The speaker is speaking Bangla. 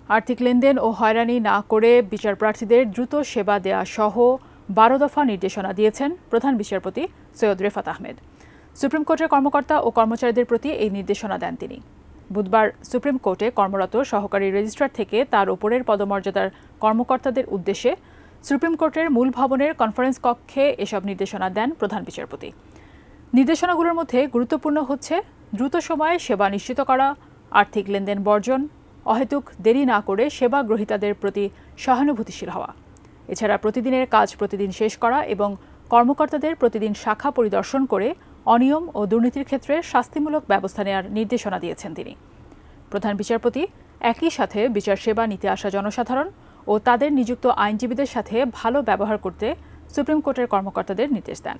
আর্থিক লেনদেন ও হয়রানি না করে বিচার প্রার্থীদের দ্রুত সেবা দেয়া সহ ১২ দফা নির্দেশনা দিয়েছেন প্রধান বিচারপতি সৈয়দ রেফাত আহমেদ। সুপ্রিম কোর্টের কর্মকর্তা ও কর্মচারীদের প্রতি এই নির্দেশনা দেন তিনি। বুধবার সুপ্রিম কোর্টে কর্মরত সহকারী রেজিস্ট্রার থেকে তার ওপরের পদমর্যাদার কর্মকর্তাদের উদ্দেশ্যে সুপ্রিম কোর্টের মূল ভবনের কনফারেন্স কক্ষে এসব নির্দেশনা দেন প্রধান বিচারপতি। নির্দেশনাগুলোর মধ্যে গুরুত্বপূর্ণ হচ্ছে দ্রুত সময়ে সেবা নিশ্চিত করা, আর্থিক লেনদেন বর্জন, অহেতুক দেরি না করে সেবা গ্রহীতাদের প্রতি সহানুভূতিশীল হওয়া। এছাড়া প্রতিদিনের কাজ প্রতিদিন শেষ করা এবং কর্মকর্তাদের প্রতিদিন শাখা পরিদর্শন করে অনিয়ম ও দুর্নীতির ক্ষেত্রে শাস্তিমূলক ব্যবস্থা নেওয়ার নির্দেশনা দিয়েছেন তিনি। প্রধান বিচারপতি একই সাথে বিচার সেবা নিতে আসা জনসাধারণ ও তাদের নিযুক্ত আইনজীবীদের সাথে ভালো ব্যবহার করতে সুপ্রিম কোর্টের কর্মকর্তাদের নির্দেশ দেন।